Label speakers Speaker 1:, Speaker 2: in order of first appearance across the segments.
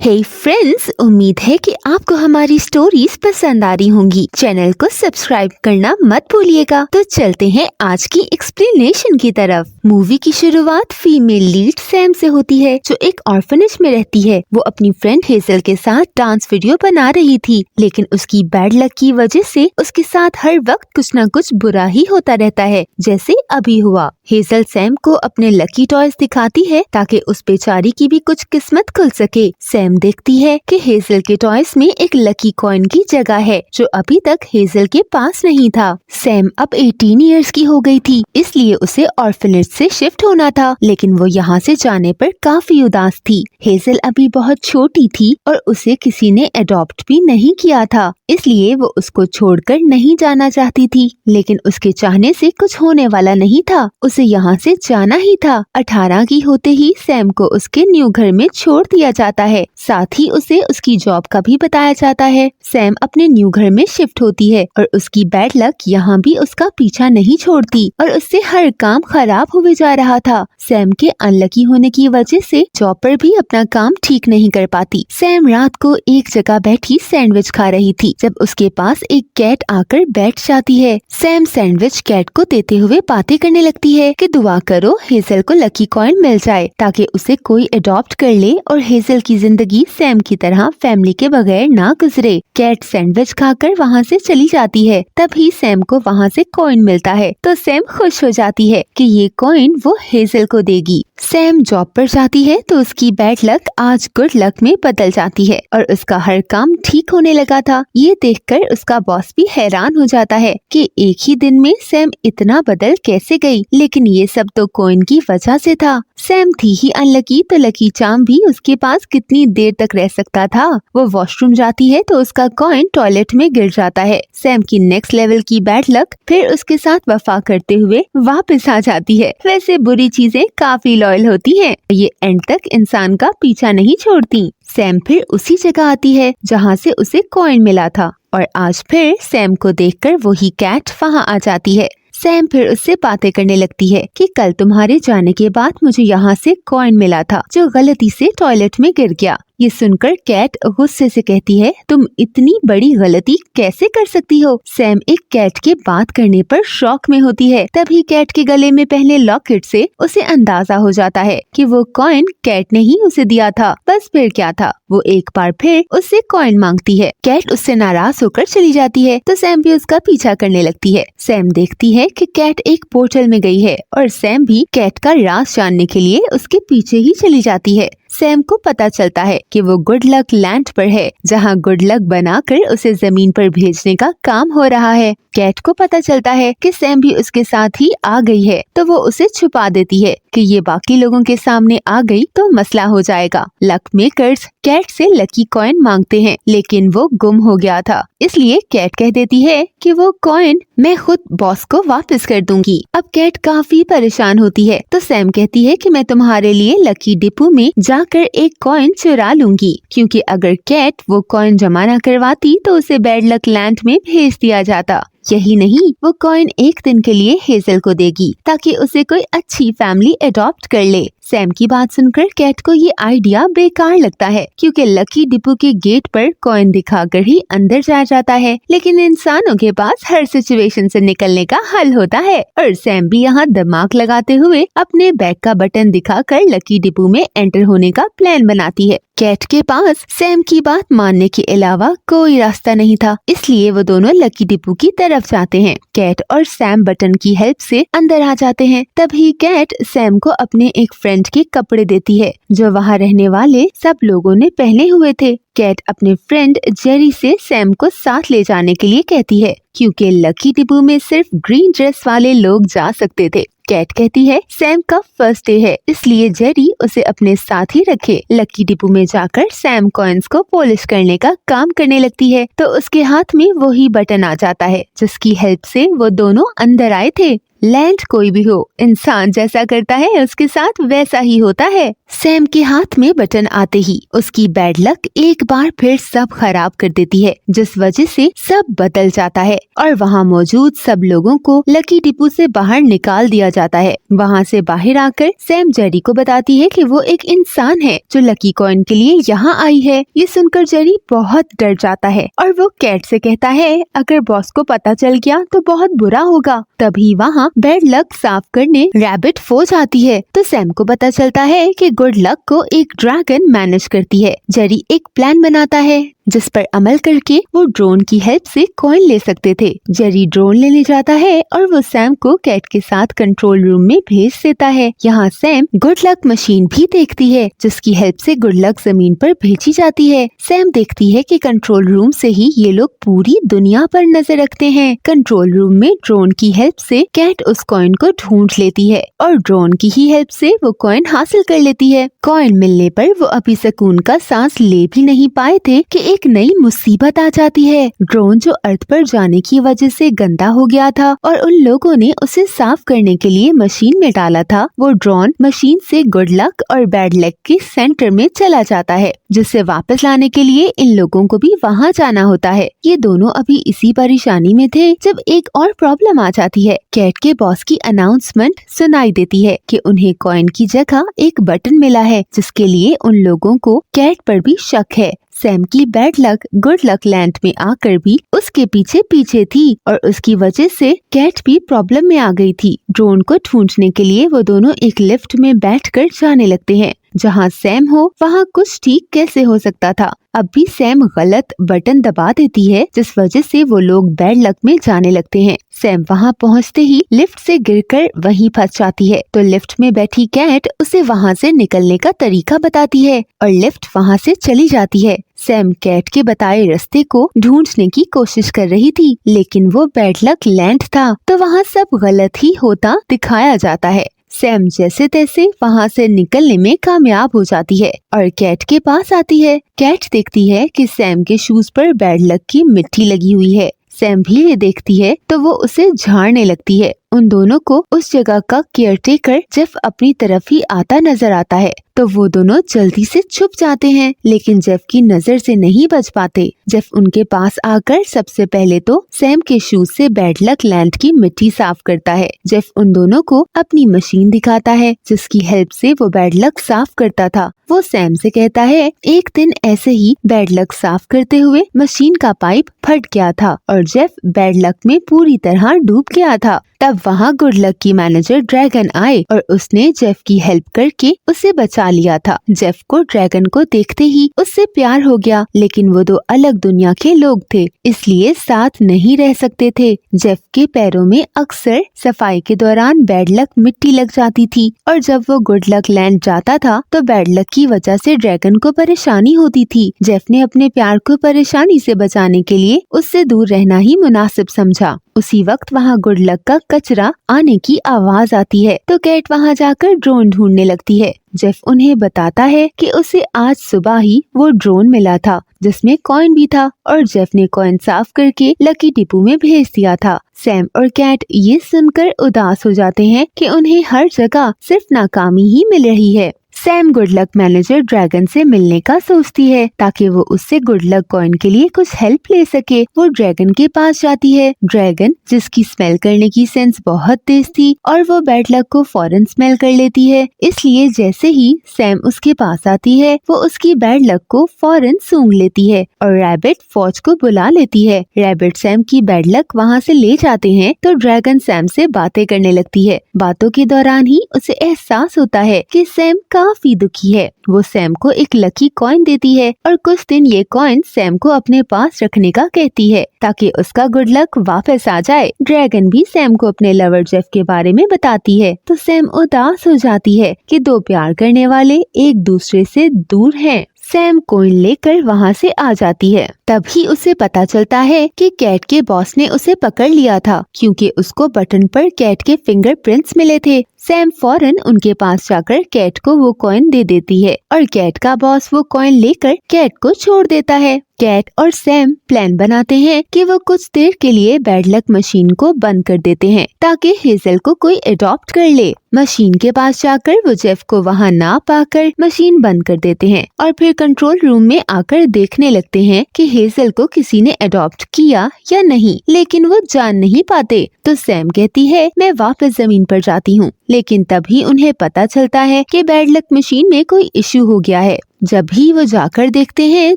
Speaker 1: हे friends, उम्मीद है कि आपको हमारी स्टोरीज पसंद आ रही होंगी। चैनल को सब्सक्राइब करना मत भूलिएगा। तो चलते हैं आज की एक्सप्लेनेशन की तरफ। मूवी की शुरुआत फीमेल लीड सैम से होती है, जो एक ऑर्फनेज में रहती है। वो अपनी फ्रेंड हेजल के साथ डांस वीडियो बना रही थी, लेकिन उसकी बैड लक की वजह से उसके साथ हर वक्त कुछ न कुछ बुरा ही होता रहता है, जैसे अभी हुआ। हेजल सैम को अपने लकी टॉयज दिखाती है ताकि उस बेचारी की भी कुछ किस्मत खुल सके। सैम देखती है कि हेजल के टॉयज में एक लकी कॉइन की जगह है, जो अभी तक हेजल के पास नहीं था। सैम अब 18 इयर्स की हो गई थी, इसलिए उसे ऑर्फनेज से शिफ्ट होना था, लेकिन वो यहाँ से जाने पर काफी उदास थी। हेजल अभी बहुत छोटी थी और उसे किसी ने अडॉप्ट भी नहीं किया था, इसलिए वो उसको छोड़कर नहीं जाना चाहती थी। लेकिन उसके चाहने से कुछ होने वाला नहीं था, उसे यहाँ से जाना ही था। 18 की होते ही सैम को उसके न्यू घर में छोड़ दिया जाता है, साथ ही उसे उसकी जॉब का भी बताया जाता है। सैम अपने न्यू घर में शिफ्ट होती है और उसकी बैड लक यहाँ भी उसका पीछा नहीं छोड़ती और उससे हर काम खराब हुए जा रहा था। सैम के अनलकी होने की वजह से जॉब पर भी अपना काम ठीक नहीं कर पाती। सैम रात को एक जगह बैठी सैंडविच खा रही थी, जब उसके पास एक कैट आकर बैठ जाती है। सैम सैंडविच कैट को देते हुए बातें करने लगती है कि दुआ करो हेजल को लकी कॉइन मिल जाए ताकि उसे कोई अडॉप्ट कर ले और हेजल की जिंदगी सैम की तरह फैमिली के बगैर ना गुजरे। कैट सैंडविच खाकर वहाँ से चली जाती है। तभी सैम को वहाँ से कॉइन मिलता है, तो सैम खुश हो जाती है कि ये कॉइन वो हेजल को देगी। सैम जॉब पर जाती है तो उसकी बैड लक आज गुड लक में बदल जाती है और उसका हर काम ठीक होने लगा था। ये देखकर उसका बॉस भी हैरान हो जाता है कि एक ही दिन में सैम इतना बदल कैसे गई, लेकिन ये सब तो कॉइन की वजह से था। सैम थी ही अनलकी, तो लकी चार्म भी उसके पास कितनी देर तक रह सकता था। वो वॉशरूम जाती है तो उसका कॉइन टॉयलेट में गिर जाता है। सैम की नेक्स्ट लेवल की बैड लक फिर उसके साथ वफा करते हुए वापस आ जाती है। वैसे बुरी चीजें काफी लॉयल होती हैं, ये एंड तक इंसान का पीछा नहीं छोड़ती। सैम फिर उसी जगह आती है जहाँ से उसे कॉइन मिला था और आज फिर सैम को देखकर वही कैट वहाँ आ जाती है। सैम फिर उससे बातें करने लगती है कि कल तुम्हारे जाने के बाद मुझे यहाँ से कॉइन मिला था, जो गलती से टॉयलेट में गिर गया। ये सुनकर कैट गुस्से से कहती है, तुम इतनी बड़ी गलती कैसे कर सकती हो? सैम एक कैट के बात करने पर शॉक में होती है। तभी कैट के गले में पहने लॉकेट से उसे अंदाजा हो जाता है कि वो कॉइन कैट ने ही उसे दिया था। बस फिर क्या था, वो एक बार फिर उससे कॉइन मांगती है। कैट उससे नाराज होकर चली जाती है, तो सैम भी उसका पीछा करने लगती है। सैम देखती है कि कैट एक पोर्टल में गई है और सैम भी कैट का राज जानने के लिए उसके पीछे ही चली जाती है। सैम को पता चलता है कि वो गुड लक लैंड पर है, जहाँ गुड लक बनाकर उसे जमीन पर भेजने का काम हो रहा है। कैट को पता चलता है कि सैम भी उसके साथ ही आ गई है, तो वो उसे छुपा देती है कि ये बाकी लोगों के सामने आ गई तो मसला हो जाएगा। लक मेकर्स कैट से लकी कॉइन मांगते हैं, लेकिन वो गुम हो गया था, इसलिए कैट कह देती है कि वो कॉइन मैं खुद बॉस को वापस कर दूंगी। अब कैट काफी परेशान होती है, तो सैम कहती है कि मैं तुम्हारे लिए लकी डिपो में जाकर एक कॉइन चुरा लूंगी, क्योंकि अगर कैट वो कॉइन जमा न करवाती तो उसे बैड लक लैंड में भेज दिया जाता। यही नहीं, वो कॉइन एक दिन के लिए हेजल को देगी ताकि उसे कोई अच्छी फैमिली अडॉप्ट कर ले। सैम की बात सुनकर कैट को ये आइडिया बेकार लगता है, क्योंकि लकी डिपो के गेट पर कॉइन दिखाकर ही अंदर जाता है। लेकिन इंसानों के पास हर सिचुएशन से निकलने का हल होता है और सैम भी यहाँ दिमाग लगाते हुए अपने बैग का बटन दिखाकर लकी डिपो में एंटर होने का प्लान बनाती है। कैट के पास सैम की बात मानने के अलावा कोई रास्ता नहीं था, इसलिए वो दोनों लकी डिपो की तरफ जाते हैं। कैट और सैम बटन की हेल्प से अंदर आ जाते हैं। तभी कैट सैम को अपने एक फ्रेंड के कपड़े देती है, जो वहाँ रहने वाले सब लोगों ने पहने हुए थे। कैट अपने फ्रेंड जेरी से सैम को साथ ले जाने के लिए कहती है, क्योंकि लकी डिपो में सिर्फ ग्रीन ड्रेस वाले लोग जा सकते थे। कैट कहती है सैम का फर्स्ट डे है, इसलिए जेरी उसे अपने साथ ही रखे। लकी डिपो में जाकर सैम कॉइन्स को पॉलिश करने का काम करने लगती है, तो उसके हाथ में वही बटन आ जाता है जिसकी हेल्प से वो दोनों अंदर आए थे। लैंड कोई भी हो, इंसान जैसा करता है उसके साथ वैसा ही होता है। सैम के हाथ में बटन आते ही उसकी बैड लक एक बार फिर सब खराब कर देती है, जिस वजह से सब बदल जाता है और वहाँ मौजूद सब लोगों को लकी डिपो से बाहर निकाल दिया जाता है। वहाँ से बाहर आकर सैम जेरी को बताती है कि वो एक इंसान है जो लकी कॉइन के लिए यहाँ आई है। ये सुनकर जेरी बहुत डर जाता है और वो कैट से कहता है अगर बॉस को पता चल गया तो बहुत बुरा होगा। तभी वहाँ बैड लक साफ करने रैबिट फोज आती है तो सैम को पता चलता है कि गुड लक को एक ड्रैगन मैनेज करती है। जेरी एक प्लान बनाता है जिस पर अमल करके वो ड्रोन की हेल्प से कॉइन ले सकते थे। जेरी ड्रोन लेने जाता है और वो सैम को कैट के साथ कंट्रोल रूम में भेज देता है। यहाँ सैम गुड लक मशीन भी देखती है जिसकी हेल्प से गुड लक जमीन पर भेजी जाती है। सैम देखती है कि कंट्रोल रूम से ही ये लोग पूरी दुनिया पर नजर रखते हैं। कंट्रोल रूम में ड्रोन की हेल्प से कैट उस कॉइन को ढूंढ लेती है और ड्रोन की ही हेल्प से वो कॉइन हासिल कर लेती है। कॉइन मिलने पर वो अभी सुकून का सांस ले भी नहीं पाए थे कि एक नई मुसीबत आ जाती है। ड्रोन जो अर्थ पर जाने की वजह से गंदा हो गया था और उन लोगों ने उसे साफ करने के लिए मशीन में डाला था, वो ड्रोन मशीन से गुड लक और बैड लक के सेंटर में चला जाता है, जिसे वापस लाने के लिए इन लोगों को भी वहाँ जाना होता है। ये दोनों अभी इसी परेशानी में थे जब एक और प्रॉब्लम आ जाती है। कैट के बॉस की अनाउंसमेंट सुनाई देती है कि उन्हें कॉइन की जगह एक बटन मिला है, जिसके लिए उन लोगों को कैट पर भी शक है। सैम की bad luck good luck land में आकर भी उसके पीछे पीछे थी और उसकी वजह से कैट भी प्रॉब्लम में आ गई थी। ड्रोन को ढूंढने के लिए वो दोनों एक लिफ्ट में बैठकर जाने लगते हैं। जहाँ सैम हो वहाँ कुछ ठीक कैसे हो सकता था। अब भी सैम गलत बटन दबा देती है जिस वजह से वो लोग बैड लक में जाने लगते हैं। सैम वहाँ पहुँचते ही लिफ्ट से गिरकर वहीं फंस जाती है तो लिफ्ट में बैठी कैट उसे वहाँ से निकलने का तरीका बताती है और लिफ्ट वहाँ से चली जाती है। सैम कैट के बताए रास्ते को ढूंढने की कोशिश कर रही थी, लेकिन वो बैड लक लैंड था तो वहाँ सब गलत ही होता दिखाया जाता है। सैम जैसे तैसे वहाँ से निकलने में कामयाब हो जाती है और कैट के पास आती है। कैट देखती है कि सैम के शूज पर बैड लक की मिट्टी लगी हुई है। सैम भी ये देखती है तो वो उसे झाड़ने लगती है। उन दोनों को उस जगह का केयरटेकर जेफ अपनी तरफ ही आता नजर आता है तो वो दोनों जल्दी से छुप जाते हैं, लेकिन जेफ की नजर से नहीं बच पाते। जेफ उनके पास आकर सबसे पहले तो सैम के शूज से बैड लक लैंड की मिट्टी साफ करता है। जेफ उन दोनों को अपनी मशीन दिखाता है जिसकी हेल्प से वो बैड लक साफ करता था। वो सैम से कहता है एक दिन ऐसे ही बैड लक साफ करते हुए मशीन का पाइप फट गया था और जेफ बैड लक में पूरी तरह डूब गया था। तब वहाँ गुड लक की मैनेजर ड्रैगन आए और उसने जेफ की हेल्प करके उसे बचा लिया था। जेफ को ड्रैगन को देखते ही उससे प्यार हो गया, लेकिन वो दो अलग दुनिया के लोग थे इसलिए साथ नहीं रह सकते थे। जेफ के पैरों में अक्सर सफाई के दौरान बैड लक मिट्टी लग जाती थी और जब वो गुड लक लैंड जाता था तो बैड लक की वजह से ड्रैगन को परेशानी होती थी। जेफ ने अपने प्यार को परेशानी से बचाने के लिए उससे दूर रहना ही मुनासिब समझा। उसी वक्त वहाँ गुड लक का कचरा आने की आवाज आती है तो कैट वहाँ जाकर ड्रोन ढूंढने लगती है। जेफ उन्हें बताता है कि उसे आज सुबह ही वो ड्रोन मिला था जिसमें कॉइन भी था और जेफ ने कॉइन साफ करके लकी डिपो में भेज दिया था। सैम और कैट ये सुनकर उदास हो जाते हैं कि उन्हें हर जगह सिर्फ नाकामी ही मिल रही है। Sam good luck manager dragon से मिलने का सोचती है ताकि वो उससे गुड लक कॉइन के लिए कुछ हेल्प ले सके। वो ड्रैगन के पास जाती है। ड्रैगन जिसकी स्मेल करने की सेंस बहुत तेज थी और वो बैड लक को फौरन स्मेल कर लेती है, इसलिए जैसे ही सैम उसके पास आती है वो उसकी बैड लक को फौरन सूंघ लेती है और रैबिट फौज को बुला लेती है। रैबिट सैम की बैड लक वहाँ से ले जाते हैं तो ड्रैगन सैम से बातें करने लगती है। बातों के दौरान ही उसे एहसास होता है कि सैम काफी दुखी है। वो सैम को एक लकी कॉइन देती है और कुछ दिन ये कॉइन सैम को अपने पास रखने का कहती है ताकि उसका गुड लक वापस आ जाए। ड्रैगन भी सैम को अपने लवर जेफ के बारे में बताती है तो सैम उदास हो जाती है कि दो प्यार करने वाले एक दूसरे से दूर हैं। सैम कॉइन लेकर वहाँ से आ जाती है। तभी उसे पता चलता है कि कैट के बॉस ने उसे पकड़ लिया था क्योंकि उसको बटन पर कैट के फिंगरप्रिंट्स मिले थे। सैम फौरन उनके पास जाकर कैट को वो कॉइन दे देती है और कैट का बॉस वो कॉइन लेकर कैट को छोड़ देता है। कैट और सैम प्लान बनाते हैं कि वो कुछ देर के लिए बैड लक मशीन को बंद कर देते हैं ताकि हेजल को कोई अडॉप्ट कर ले। मशीन के पास जाकर वो जेफ को वहाँ ना पाकर मशीन बंद कर देते हैं और फिर कंट्रोल रूम में आकर देखने लगते हैं कि हेजल को किसी ने अडॉप्ट किया या नहीं, लेकिन वो जान नहीं पाते। तो सैम कहती है मैं वापस जमीन पर जाती हूँ, लेकिन तभी उन्हें पता चलता है कि बैड लक मशीन में कोई इश्यू हो गया है। जब भी वो जाकर देखते हैं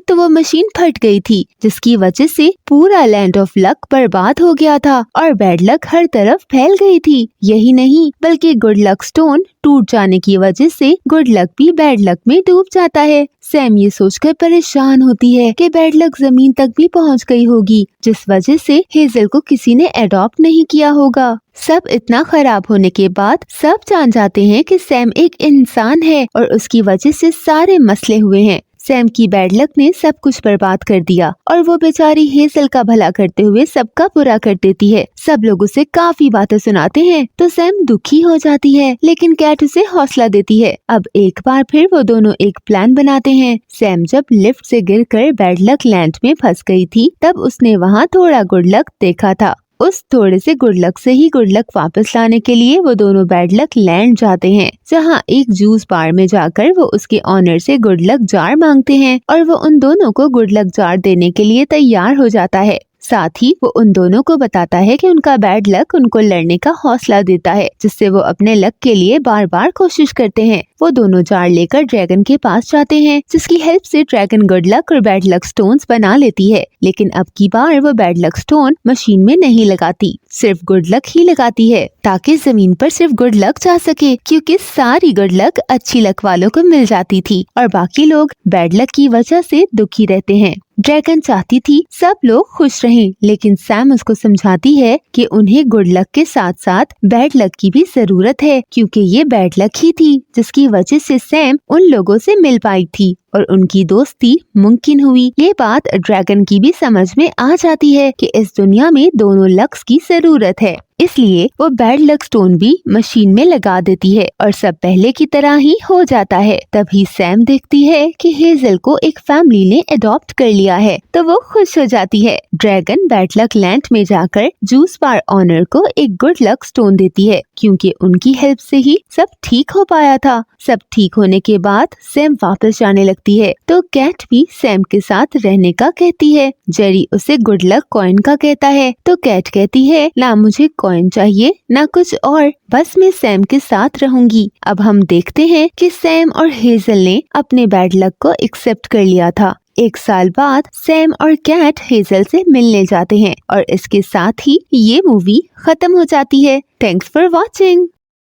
Speaker 1: तो वो मशीन फट गई थी, जिसकी वजह से पूरा लैंड ऑफ लक बर्बाद हो गया था और बैड लक हर तरफ फैल गई थी। यही नहीं बल्कि गुड लक स्टोन टूट जाने की वजह से गुड लक भी बैड लक में डूब जाता है। सैम ये सोचकर परेशान होती है कि बैड लक जमीन तक भी पहुंच गई होगी, जिस वजह से हेजल को किसी ने अडॉप्ट नहीं किया होगा। सब इतना खराब होने के बाद सब जान जाते हैं कि सैम एक इंसान है और उसकी वजह से सारे मसले हुए हैं। सैम की बैड लक ने सब कुछ बर्बाद कर दिया और वो बेचारी हेजल का भला करते हुए सबका बुरा कर देती है। सब लोग उसे काफी बातें सुनाते हैं तो सैम दुखी हो जाती है, लेकिन कैट उसे हौसला देती है। अब एक बार फिर वो दोनों एक प्लान बनाते हैं। सैम जब लिफ्ट से गिरकर बैड लक लैंड में फंस गई थी तब उसने वहाँ थोड़ा गुड लक देखा था। उस थोड़े से गुड लक से ही गुड लक वापस लाने के लिए वो दोनों बैड लक लैंड जाते हैं, जहाँ एक जूस बार में जाकर वो उसके ऑनर से गुड लक जार मांगते हैं और वो उन दोनों को गुड लक जार देने के लिए तैयार हो जाता है। साथ ही वो उन दोनों को बताता है कि उनका बैड लक उनको लड़ने का हौसला देता है, जिससे वो अपने लक के लिए बार बार कोशिश करते हैं। वो दोनों जार लेकर ड्रैगन के पास जाते हैं, जिसकी हेल्प से ड्रैगन गुड लक और बैड लक स्टोन्स बना लेती है। लेकिन अब की बार वो बैड लक स्टोन मशीन में नहीं लगाती, सिर्फ गुड लक ही लगाती है, ताकि जमीन पर सिर्फ गुड लक जा सके, क्योंकि सारी गुड लक अच्छी लक वालों को मिल जाती थी और बाकी लोग बैड लक की वजह से दुखी रहते हैं। ड्रैगन चाहती थी सब लोग खुश रहें, लेकिन सैम उसको समझाती है कि उन्हें गुड लक के साथ साथ बैड लक की भी जरूरत है, क्योंकि ये बैड लक ही थी जिसकी वजह से सैम उन लोगों से मिल पाई थी और उनकी दोस्ती मुमकिन हुई। ये बात ड्रैगन की भी समझ में आ जाती है कि इस दुनिया में दोनों लक्स की जरूरत है, इसलिए वो बैड लक स्टोन भी मशीन में लगा देती है और सब पहले की तरह ही हो जाता है। तभी सैम देखती है कि हेजल को एक फैमिली ने अडॉप्ट कर लिया है, तो वो खुश हो जाती है। ड्रैगन बैड लक लैंड में जाकर जूस बार ऑनर को एक गुड लक स्टोन देती है, क्योंकि उनकी हेल्प से ही सब ठीक हो पाया था। सब ठीक होने के बाद सैम वापस जाने लगती है, तो कैट भी सैम के साथ रहने का कहती है। जेरी उसे गुड लक कॉइन का कहता है, तो कैट कहती है ना मुझे कॉइन चाहिए ना कुछ और, बस मैं सैम के साथ रहूंगी। अब हम देखते हैं कि सैम और हेजल ने अपने बैड लक को एक्सेप्ट कर लिया था। 1 साल बाद सैम और कैट हेजल से मिलने जाते हैं और इसके साथ ही ये मूवी खत्म हो जाती है। Thanks for watching.